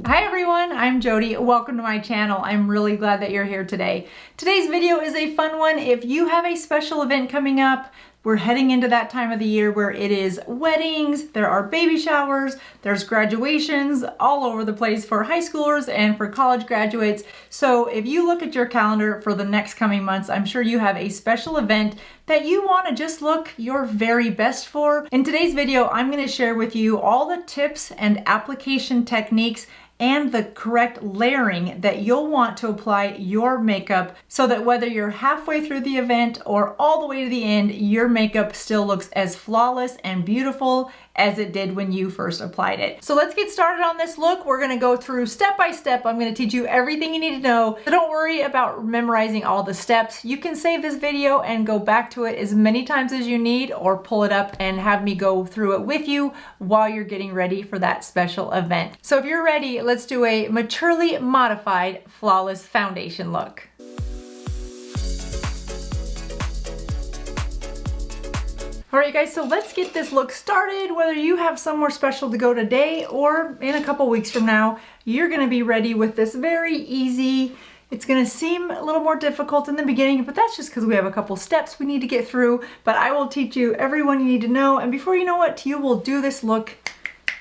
Hi everyone, I'm Jodi. Welcome to my channel. I'm really glad that you're here today. Today's video is a fun one. If you have a special event coming up, we're heading into that time of the year where it is weddings, there are baby showers, there's graduations all over the place for high schoolers and for college graduates. So if you look at your calendar for the next coming months, I'm sure you have a special event that you want to just look your very best for. In today's video, I'm going to share with you all the tips and application techniques and the correct layering that you'll want to apply your makeup so that whether you're halfway through the event or all the way to the end, your makeup still looks as flawless and beautiful as it did when you first applied it. So let's get started on this look. We're gonna go through step by step. I'm gonna teach you everything you need to know. So don't worry about memorizing all the steps. You can save this video and go back to it as many times as you need, or pull it up and have me go through it with you while you're getting ready for that special event. So if you're ready, let's do a maturely modified flawless foundation look. All right, guys, so let's get this look started. Whether you have somewhere special to go today or in a couple weeks from now, you're gonna be ready with this very easy. It's gonna seem a little more difficult in the beginning, but that's just because we have a couple steps we need to get through, but I will teach you everyone you need to know, and before you know it, you will do this look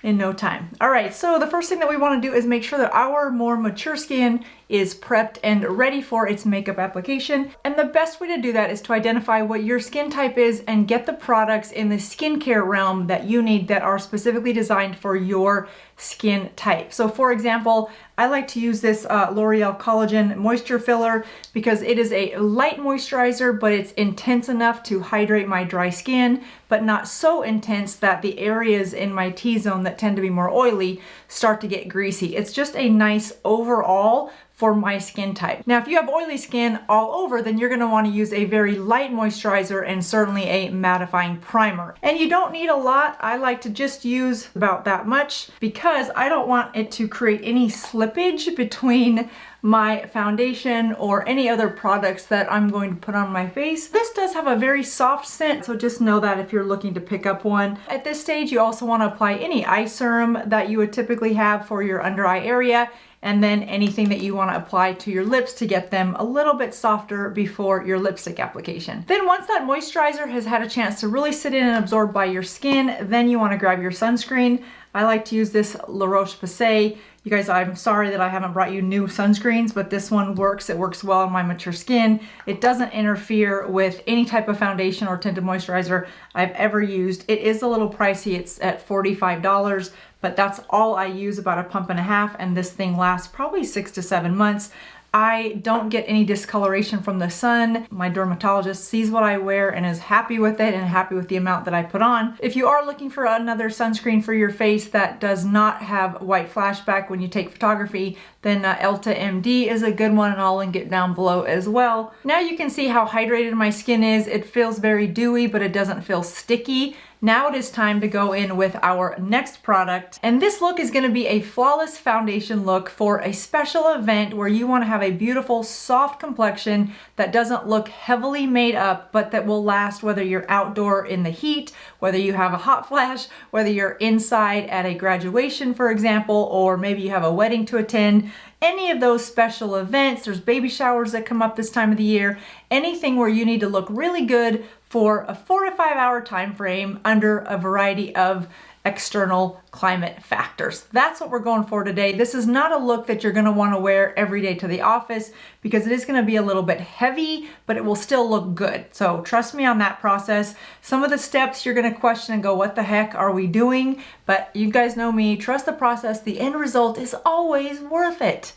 in no time. All right, so the first thing that we want to do is make sure that our more mature skin is prepped and ready for its makeup application. And the best way to do that is to identify what your skin type is and get the products in the skincare realm that you need that are specifically designed for your skin type. So for example, I like to use this L'Oreal Collagen Moisture Filler because it is a light moisturizer, but it's intense enough to hydrate my dry skin, but not so intense that the areas in my T-zone that tend to be more oily start to get greasy. It's just a nice overall for my skin type. Now, if you have oily skin all over, then you're gonna wanna use a very light moisturizer and certainly a mattifying primer. And you don't need a lot. I like to just use about that much because I don't want it to create any slippage between my foundation or any other products that I'm going to put on my face. This does have a very soft scent, so just know that if you're looking to pick up one. At this stage, you also want to apply any eye serum that you would typically have for your under eye area, and then anything that you want to apply to your lips to get them a little bit softer before your lipstick application. Then once that moisturizer has had a chance to really sit in and absorb by your skin, then you want to grab your sunscreen. I like to use this La Roche-Posay. You guys, I'm sorry that I haven't brought you new sunscreens, but this one works. It works well on my mature skin. It doesn't interfere with any type of foundation or tinted moisturizer I've ever used. It is a little pricey. It's at $45, but that's all I use, about a pump and a half, and this thing lasts probably 6 to 7 months. I don't get any discoloration from the sun. My dermatologist sees what I wear and is happy with it and happy with the amount that I put on. If you are looking for another sunscreen for your face that does not have white flashback when you take photography, then Elta MD is a good one, and I'll link it down below as well. Now you can see how hydrated my skin is. It feels very dewy, but it doesn't feel sticky. Now it is time to go in with our next product, and this look is going to be a flawless foundation look for a special event where you want to have a beautiful soft complexion that doesn't look heavily made up, but that will last whether you're outdoor in the heat, whether you have a hot flash, whether you're inside at a graduation, for example, or maybe you have a wedding to attend. Any of those special events, there's baby showers that come up this time of the year, anything where you need to look really good for a 4 to 5 hour time frame under a variety of external climate factors. That's what we're going for today. This is not a look that you're going to want to wear every day to the office because it is going to be a little bit heavy, but it will still look good. So trust me on that process. Some of the steps you're going to question and go, what the heck are we doing? But you guys know me, trust the process. The end result is always worth it.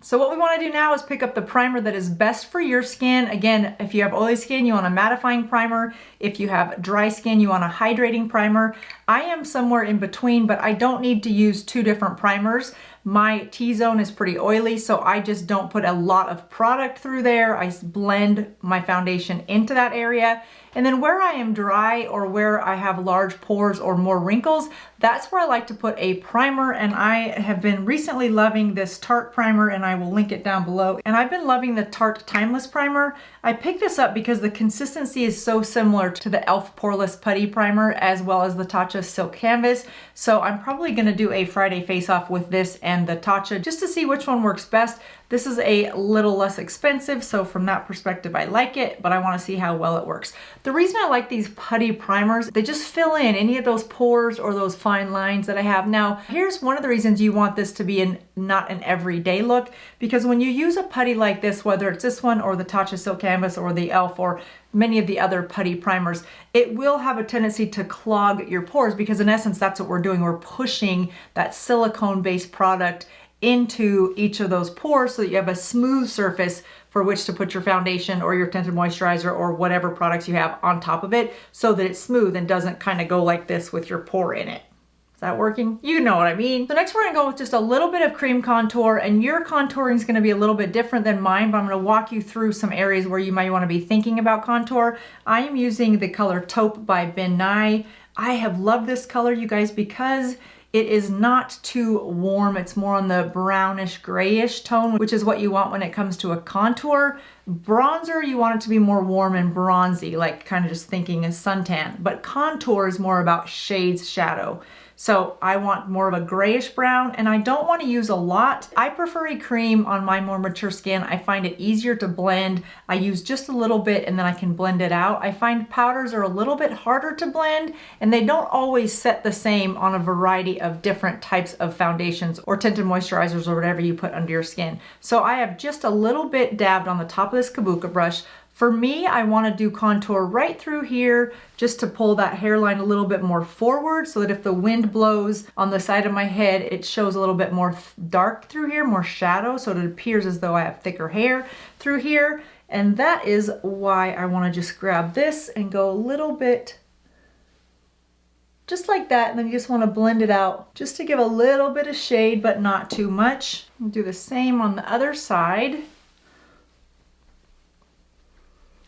So what we want to do now is pick up the primer that is best for your skin. Again, if you have oily skin, you want a mattifying primer. If you have dry skin, you want a hydrating primer. I am somewhere in between, but I don't need to use 2 different primers. My T-zone is pretty oily, so I just don't put a lot of product through there. I blend my foundation into that area. And then where I am dry or where I have large pores or more wrinkles, that's where I like to put a primer. And I have been recently loving this Tarte primer, and I will link it down below. And I've been loving the Tarte Timeless Primer. I picked this up because the consistency is so similar to the e.l.f. Poreless Putty Primer as well as the Tatcha Tatcha Silk Canvas. So I'm probably gonna do a Friday face-off with this and the Tatcha just to see which one works best. This is a little less expensive, so from that perspective, I like it, but I wanna see how well it works. The reason I like these putty primers, they just fill in any of those pores or those fine lines that I have. Now, here's one of the reasons you want this to be not an everyday look, because when you use a putty like this, whether it's this one or the Tatcha Silk Canvas or the e.l.f. or many of the other putty primers, it will have a tendency to clog your pores, because in essence, that's what we're doing. We're pushing that silicone-based product into each of those pores so that you have a smooth surface for which to put your foundation or your tinted moisturizer or whatever products you have on top of it, so that it's smooth and doesn't kind of go like this with your pore in it. Is that working? You know what I mean. So next we're gonna go with just a little bit of cream contour, and your contouring is gonna be a little bit different than mine, but I'm gonna walk you through some areas where you might wanna be thinking about contour. I am using the color Taupe by Ben Nye. I have loved this color, you guys, because it is not too warm. It's more on the brownish grayish tone, which is what you want when it comes to a contour. Bronzer, you want it to be more warm and bronzy, like kind of just thinking a suntan. But contour is more about shades, shadow. So I want more of a grayish brown, and I don't want to use a lot. I prefer a cream on my more mature skin. I find it easier to blend. I use just a little bit and then I can blend it out. I find powders are a little bit harder to blend, and they don't always set the same on a variety of different types of foundations or tinted moisturizers or whatever you put under your skin. So I have just a little bit dabbed on the top of this kabuki brush. For me, I want to do contour right through here just to pull that hairline a little bit more forward, so that if the wind blows on the side of my head, it shows a little bit more dark through here, more shadow, so it appears as though I have thicker hair through here. And that is why I want to just grab this and go a little bit just like that, and then you just want to blend it out just to give a little bit of shade, but not too much. I'll do the same on the other side.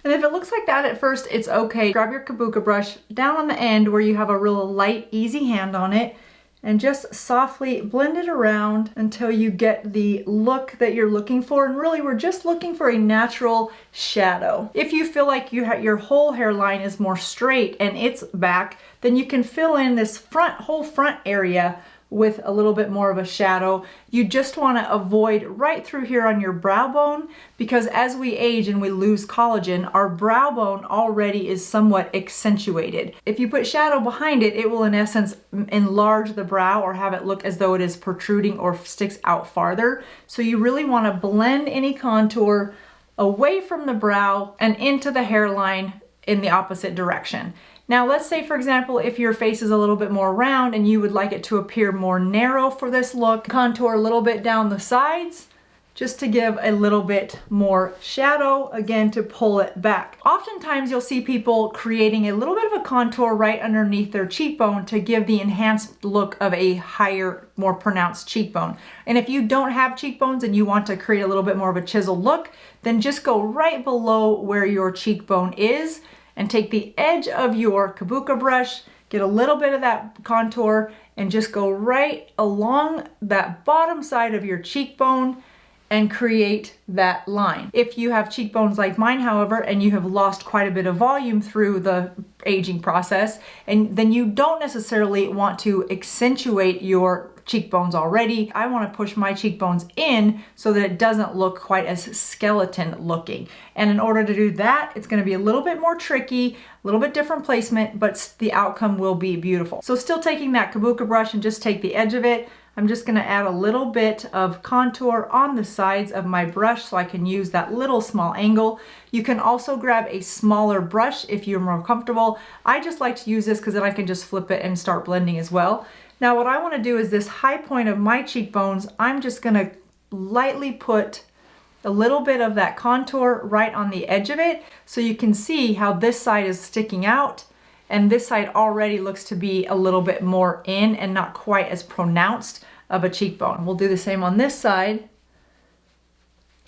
And if it looks like that at first, it's okay. Grab your kabuki brush down on the end where you have a real light, easy hand on it, and just softly blend it around until you get the look that you're looking for. And really, we're just looking for a natural shadow. If you feel like your whole hairline is more straight and it's back, then you can fill in this whole front area with a little bit more of a shadow. You just want to avoid right through here on your brow bone, because as we age and we lose collagen, our brow bone already is somewhat accentuated. If you put shadow behind it, it will in essence enlarge the brow or have it look as though it is protruding or sticks out farther. So you really want to blend any contour away from the brow and into the hairline in the opposite direction. Now let's say, for example, if your face is a little bit more round and you would like it to appear more narrow for this look, contour a little bit down the sides just to give a little bit more shadow, again, to pull it back. Oftentimes you'll see people creating a little bit of a contour right underneath their cheekbone to give the enhanced look of a higher, more pronounced cheekbone. And if you don't have cheekbones and you want to create a little bit more of a chiseled look, then just go right below where your cheekbone is and take the edge of your kabuki brush, get a little bit of that contour, and just go right along that bottom side of your cheekbone and create that line. If you have cheekbones like mine, however, and you have lost quite a bit of volume through the aging process, and then you don't necessarily want to accentuate your cheekbones already. I want to push my cheekbones in so that it doesn't look quite as skeleton looking. And in order to do that, it's going to be a little bit more tricky, a little bit different placement, but the outcome will be beautiful. So still taking that kabuki brush and just take the edge of it. I'm just going to add a little bit of contour on the sides of my brush so I can use that little small angle. You can also grab a smaller brush if you're more comfortable. I just like to use this because then I can just flip it and start blending as well. Now what I want to do is this high point of my cheekbones, I'm just going to lightly put a little bit of that contour right on the edge of it so you can see how this side is sticking out and this side already looks to be a little bit more in and not quite as pronounced of a cheekbone. We'll do the same on this side.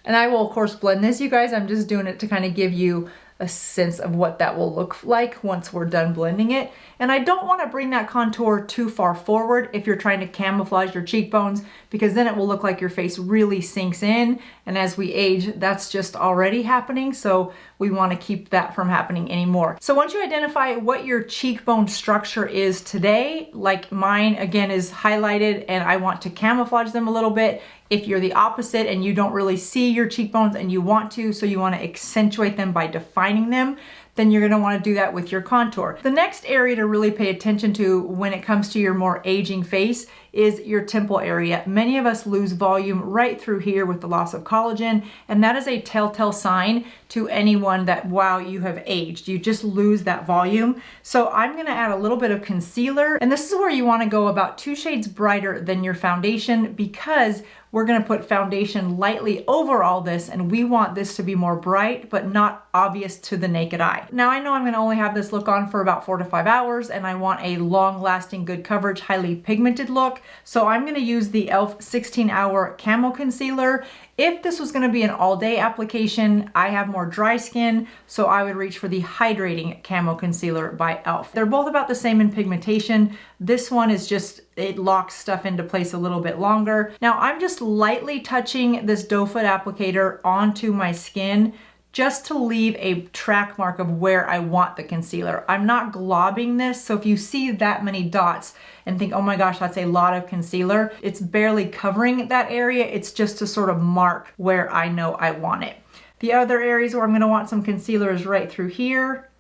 And I will of course blend this, you guys. I'm just doing it to kind of give you a sense of what that will look like once we're done blending it. And I don't want to bring that contour too far forward if you're trying to camouflage your cheekbones, because then it will look like your face really sinks in. And as we age, that's just already happening. So we want to keep that from happening anymore. So once you identify what your cheekbone structure is today, like mine again is highlighted and I want to camouflage them a little bit. If you're the opposite and you don't really see your cheekbones and you want to, so you want to accentuate them by defining them, then you're going to want to do that with your contour. The next area to really pay attention to when it comes to your more aging face is your temple area. Many of us lose volume right through here with the loss of collagen, and that is a telltale sign to anyone that, wow, you have aged. You just lose that volume. So I'm going to add a little bit of concealer, and this is where you want to go about 2 shades brighter than your foundation, because we're going to put foundation lightly over all this, and we want this to be more bright but not obvious to the naked eye. Now I know I'm going to only have this look on for about 4 to 5 hours, and I want a long-lasting, good coverage, highly pigmented look, so I'm going to use the e.l.f. 16-Hour Camo Concealer. If this was going to be an all-day application, I have more dry skin, so I would reach for the Hydrating Camo Concealer by e.l.f. They're both about the same in pigmentation. This one is just, it locks stuff into place a little bit longer. Now I'm just lightly touching this doe foot applicator onto my skin just to leave a track mark of where I want the concealer. I'm not globbing this, so if you see that many dots and think, oh my gosh, that's a lot of concealer, it's barely covering that area. It's just to sort of mark where I know I want it. The other areas where I'm going to want some concealer is right through here.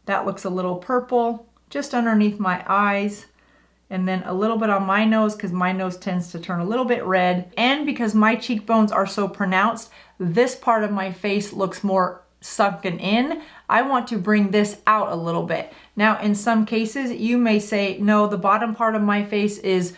That looks a little purple, just underneath my eyes. And then a little bit on my nose, because my nose tends to turn a little bit red. And because my cheekbones are so pronounced, this part of my face looks more sunken in. I want to bring this out a little bit. Now, in some cases, you may say, no, the bottom part of my face is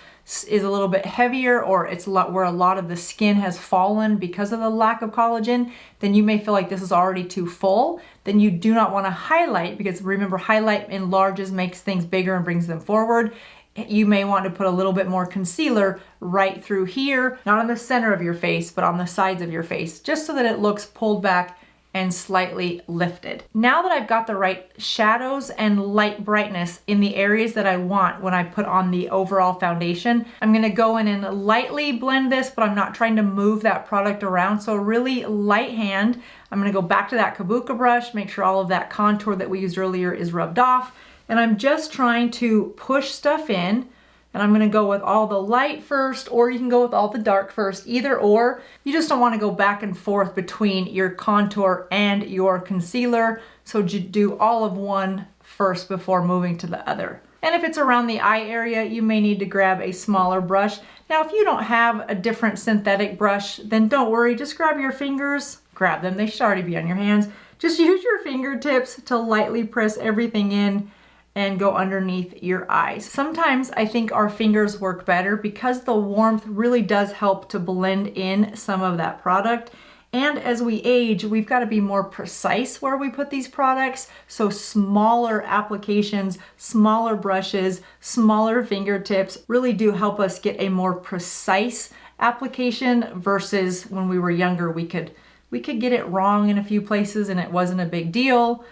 a little bit heavier, or it's a lot where a lot of the skin has fallen because of the lack of collagen. Then you may feel like this is already too full. Then you do not want to highlight, because remember, highlight enlarges, makes things bigger and brings them forward. You may want to put a little bit more concealer right through here, not on the center of your face, but on the sides of your face, just so that it looks pulled back and slightly lifted. Now that I've got the right shadows and light brightness in the areas that I want when I put on the overall foundation, I'm gonna go in and lightly blend this, but I'm not trying to move that product around. So really light hand. I'm gonna go back to that kabuki brush, make sure all of that contour that we used earlier is rubbed off. And I'm just trying to push stuff in, and I'm gonna go with all the light first, or you can go with all the dark first, either or. You just don't wanna go back and forth between your contour and your concealer, so do all of one first before moving to the other. And if it's around the eye area, you may need to grab a smaller brush. Now, if you don't have a different synthetic brush, then don't worry, just grab your fingers, grab them, they should already be on your hands. Just use your fingertips to lightly press everything in and go underneath your eyes. Sometimes I think our fingers work better because the warmth really does help to blend in some of that product. And as we age, we've got to be more precise where we put these products. So smaller applications, smaller brushes, smaller fingertips really do help us get a more precise application versus when we were younger, we could get it wrong in a few places and it wasn't a big deal.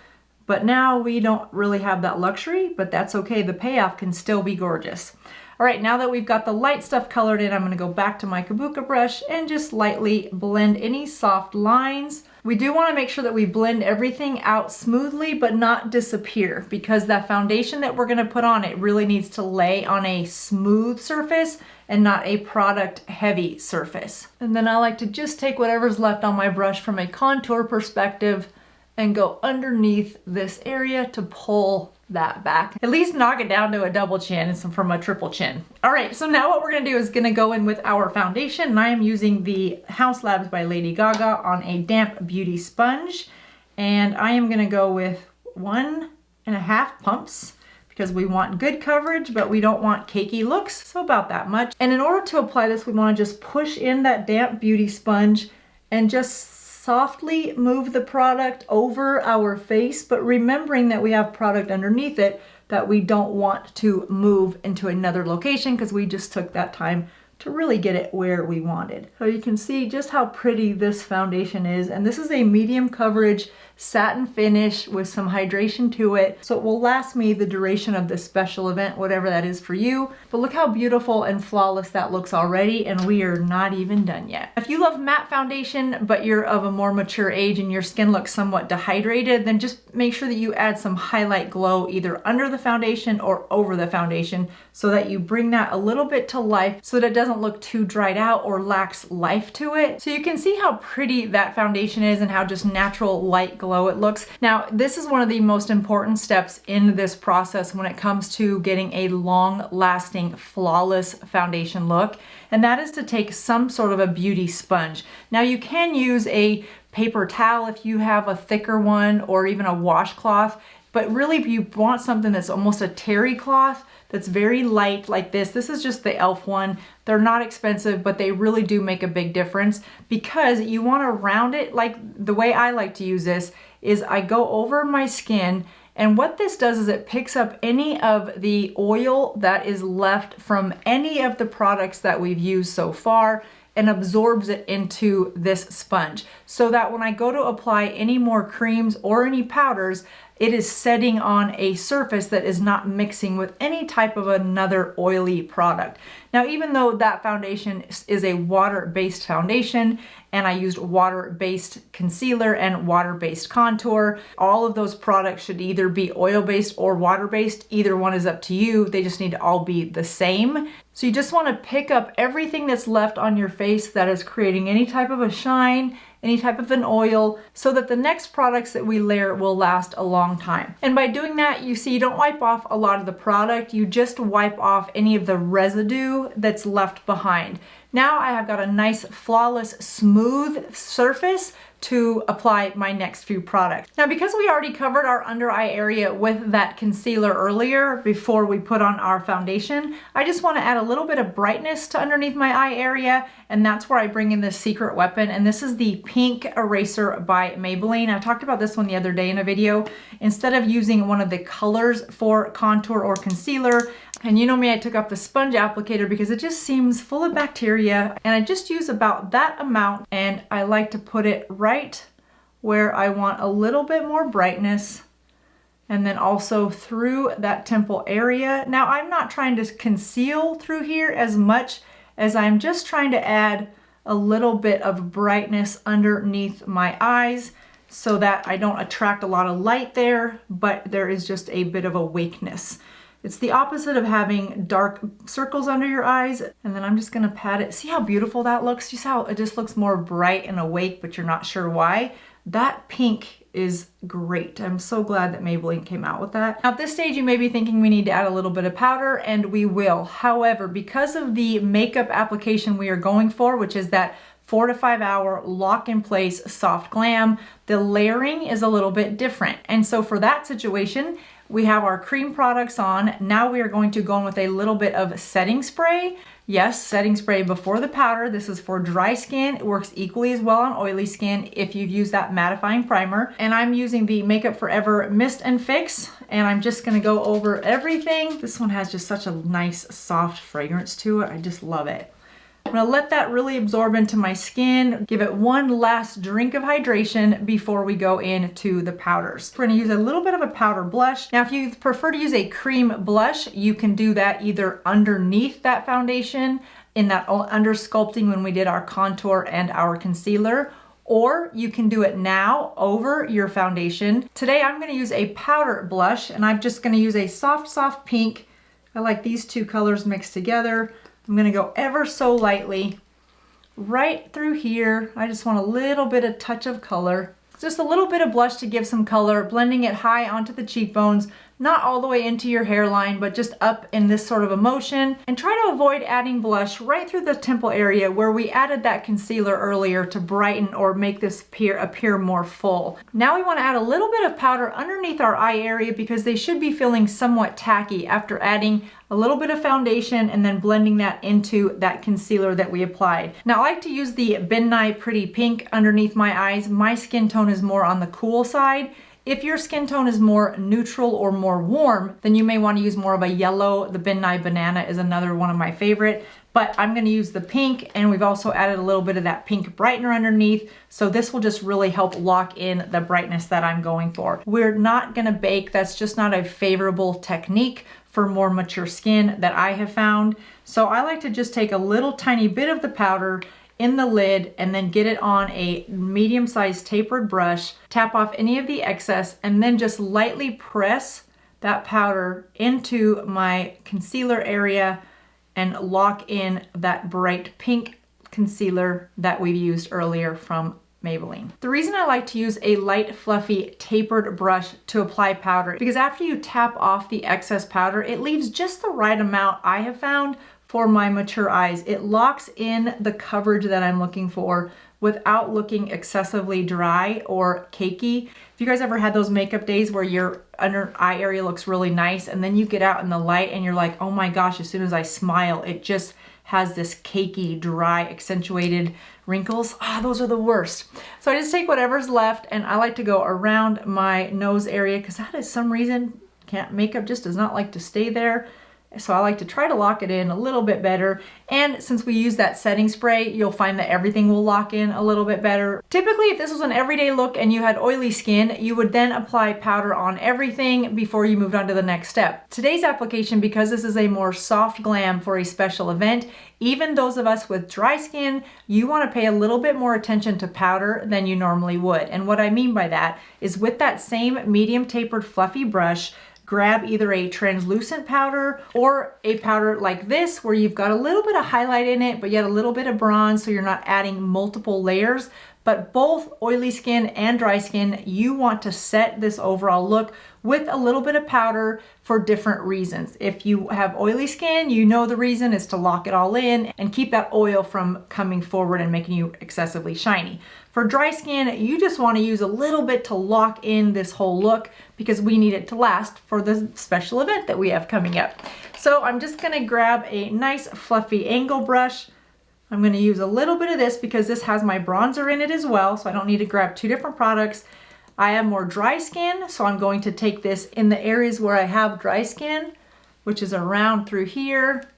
But now we don't really have that luxury, but that's okay. The payoff can still be gorgeous. All right, now that we've got the light stuff colored in, I'm gonna go back to my kabuki brush and just lightly blend any soft lines. We do wanna make sure that we blend everything out smoothly, but not disappear, because that foundation that we're gonna put on, it really needs to lay on a smooth surface and not a product heavy surface. And then I like to just take whatever's left on my brush from a contour perspective and go underneath this area to pull that back. At least knock it down to a double chin from a triple chin. All right, so now what we're gonna do is gonna go in with our foundation, and I am using the House Labs by Lady Gaga on a damp beauty sponge. And I am gonna go with 1.5 pumps because we want good coverage, but we don't want cakey looks, so about that much. And in order to apply this, we wanna just push in that damp beauty sponge and just softly move the product over our face, but remembering that we have product underneath it that we don't want to move into another location because we just took that time to really get it where we wanted. So you can see just how pretty this foundation is, and this is a medium coverage satin finish with some hydration to it, so it will last me the duration of this special event, whatever that is for you. But look how beautiful and flawless that looks already, and we are not even done yet. If you love matte foundation but you're of a more mature age and your skin looks somewhat dehydrated, then just make sure that you add some highlight glow either under the foundation or over the foundation, so that you bring that a little bit to life so that it doesn't look too dried out or lacks life to it. So you can see how pretty that foundation is and how just natural light glow it looks. Now, this is one of the most important steps in this process when it comes to getting a long-lasting, flawless foundation look, and that is to take some sort of a beauty sponge. Now, you can use a paper towel if you have a thicker one, or even a washcloth, but really if you want something that's almost a terry cloth, that's very light like this. This is just the e.l.f. one. They're not expensive, but they really do make a big difference, because you want to round it. Like the way I like to use this is I go over my skin, and what this does is it picks up any of the oil that is left from any of the products that we've used so far and absorbs it into this sponge, so that when I go to apply any more creams or any powders, it is setting on a surface that is not mixing with any type of another oily product. Now, even though that foundation is a water-based foundation, and I used water-based concealer and water-based contour, all of those products should either be oil-based or water-based. Either one is up to you. They just need to all be the same. So you just want to pick up everything that's left on your face that is creating any type of a shine, any type of an oil, so that the next products that we layer will last a long time. And by doing that, you see, you don't wipe off a lot of the product, you just wipe off any of the residue that's left behind. Now I have got a nice, flawless, smooth surface to apply my next few products. Now, because we already covered our under eye area with that concealer earlier before we put on our foundation, I just want to add a little bit of brightness to underneath my eye area, and that's where I bring in this secret weapon, and this is the Pink Eraser by Maybelline. I talked about this one the other day in a video. Instead of using one of the colors for contour or concealer, and you know me, I took off the sponge applicator because it just seems full of bacteria, and I just use about that amount, and I like to put it right where I want a little bit more brightness, and then also through that temple area. Now, I'm not trying to conceal through here as much as I'm just trying to add a little bit of brightness underneath my eyes, so that I don't attract a lot of light there, but there is just a bit of awakeness. It's the opposite of having dark circles under your eyes. And then I'm just gonna pat it. See how beautiful that looks? You see how it just looks more bright and awake, but you're not sure why? That pink is great. I'm so glad that Maybelline came out with that. Now, at this stage, you may be thinking we need to add a little bit of powder, and we will. However, because of the makeup application we are going for, which is that 4 to 5 hour lock in place soft glam, the layering is a little bit different. And so for that situation, we have our cream products on. Now we are going to go in with a little bit of setting spray. Yes, setting spray before the powder. This is for dry skin. It works equally as well on oily skin if you've used that mattifying primer. And I'm using the Makeup Forever Mist and Fix, and I'm just gonna go over everything. This one has just such a nice soft fragrance to it. I just love it. I'm gonna let that really absorb into my skin, give it one last drink of hydration before we go into the powders. We're gonna use a little bit of a powder blush. Now, if you prefer to use a cream blush, you can do that either underneath that foundation in that under sculpting when we did our contour and our concealer, or you can do it now over your foundation. Today, I'm gonna use a powder blush, and I'm just gonna use a soft, soft pink. I like these two colors mixed together. I'm gonna go ever so lightly right through here. I just want a little bit of touch of color. Just a little bit of blush to give some color, blending it high onto the cheekbones, not all the way into your hairline, but just up in this sort of a motion. And try to avoid adding blush right through the temple area where we added that concealer earlier to brighten or make this appear more full. Now we want to add a little bit of powder underneath our eye area because they should be feeling somewhat tacky after adding a little bit of foundation and then blending that into that concealer that we applied. Now, I like to use the Ben Nye Pretty Pink underneath my eyes. My skin tone is more on the cool side. If your skin tone is more neutral or more warm, then you may want to use more of a yellow. The Midnight Banana is another one of my favorite, but I'm going to use the pink, and we've also added a little bit of that pink brightener underneath. So this will just really help lock in the brightness that I'm going for. We're not going to bake. That's just not a favorable technique for more mature skin that I have found. So I like to just take a little tiny bit of the powder in the lid and then get it on a medium-sized tapered brush, tap off any of the excess, and then just lightly press that powder into my concealer area and lock in that bright pink concealer that we used earlier from Maybelline. The reason I like to use a light, fluffy, tapered brush to apply powder, because after you tap off the excess powder, it leaves just the right amount, I have found, for my mature eyes. It locks in the coverage that I'm looking for without looking excessively dry or cakey. If you guys ever had those makeup days where your under eye area looks really nice and then you get out in the light and you're like, oh my gosh, as soon as I smile, it just has this cakey, dry, accentuated wrinkles. Those are the worst. So I just take whatever's left and I like to go around my nose area because that is some reason makeup just does not like to stay there. So I like to try to lock it in a little bit better. And since we use that setting spray, you'll find that everything will lock in a little bit better. Typically, if this was an everyday look and you had oily skin, you would then apply powder on everything before you moved on to the next step. Today's application, because this is a more soft glam for a special event, even those of us with dry skin, you want to pay a little bit more attention to powder than you normally would. And what I mean by that is with that same medium tapered fluffy brush, grab either a translucent powder or a powder like this where you've got a little bit of highlight in it, but yet a little bit of bronze so you're not adding multiple layers. But both oily skin and dry skin, you want to set this overall look with a little bit of powder for different reasons. If you have oily skin, you know the reason is to lock it all in and keep that oil from coming forward and making you excessively shiny. For dry skin, you just want to use a little bit to lock in this whole look because we need it to last for the special event that we have coming up. So I'm just going to grab a nice fluffy angle brush. I'm going to use a little bit of this because this has my bronzer in it as well, so I don't need to grab two different products. I have more dry skin, so I'm going to take this in the areas where I have dry skin, which is around through here,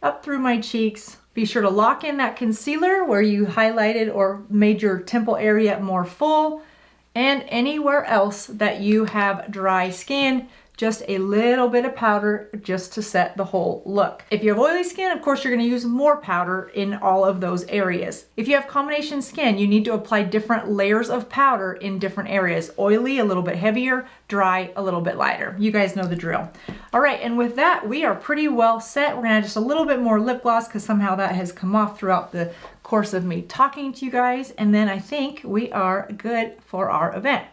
up through my cheeks. Be sure to lock in that concealer where you highlighted or made your temple area more full, and anywhere else that you have dry skin, just a little bit of powder just to set the whole look. If you have oily skin, of course, you're going to use more powder in all of those areas. If you have combination skin, you need to apply different layers of powder in different areas. Oily, a little bit heavier, dry, a little bit lighter. You guys know the drill. All right, and with that, we are pretty well set. We're going to add just a little bit more lip gloss because somehow that has come off throughout the course of me talking to you guys. And then I think we are good for our event.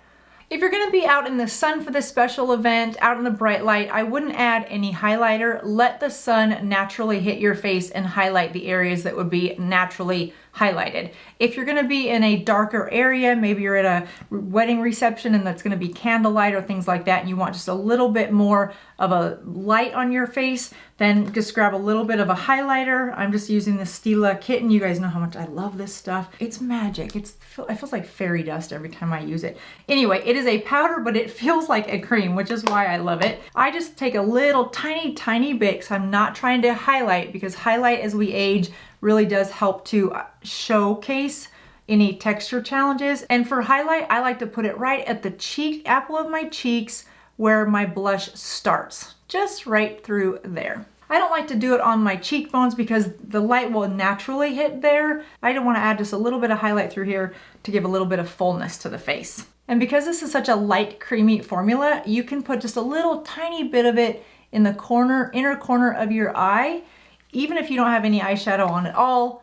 If you're going to be out in the sun for this special event, out in the bright light, I wouldn't add any highlighter. Let the sun naturally hit your face and highlight the areas that would be naturally highlighted. If you're going to be in a darker area, maybe you're at a wedding reception and that's going to be candlelight or things like that, and you want just a little bit more of a light on your face, then just grab a little bit of a highlighter. I'm just using the Stila Kitten. You guys know how much I love this stuff. It's magic. It feels like fairy dust every time I use it. Anyway, it is a powder, but it feels like a cream, which is why I love it. I just take a little tiny bit because I'm not trying to highlight, because highlight as we age really does help to showcase any texture challenges. And for highlight, I like to put it right at the cheek, apple of my cheeks, where my blush starts, just right through there. I don't like to do it on my cheekbones because the light will naturally hit there. I don't want to add just a little bit of highlight through here to give a little bit of fullness to the face. And because this is such a light, creamy formula, you can put just a little tiny bit of it in the corner, inner corner of your eye, even if you don't have any eyeshadow on at all,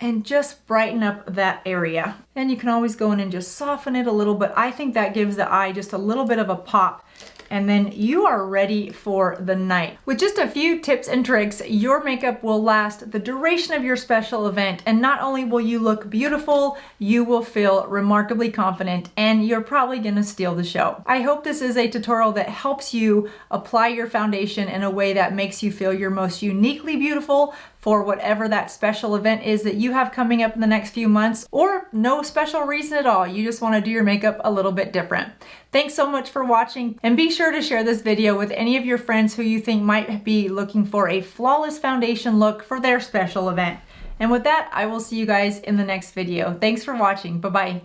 and just brighten up that area. And you can always go in and just soften it a little bit. I think that gives the eye just a little bit of a pop, and then you are ready for the night. With just a few tips and tricks, your makeup will last the duration of your special event, and not only will you look beautiful, you will feel remarkably confident, and you're probably gonna steal the show. I hope this is a tutorial that helps you apply your foundation in a way that makes you feel your most uniquely beautiful for whatever that special event is that you have coming up in the next few months, or no special reason at all. You just want to do your makeup a little bit different. Thanks so much for watching, and be sure to share this video with any of your friends who you think might be looking for a flawless foundation look for their special event. And with that, I will see you guys in the next video. Thanks for watching. Bye-bye.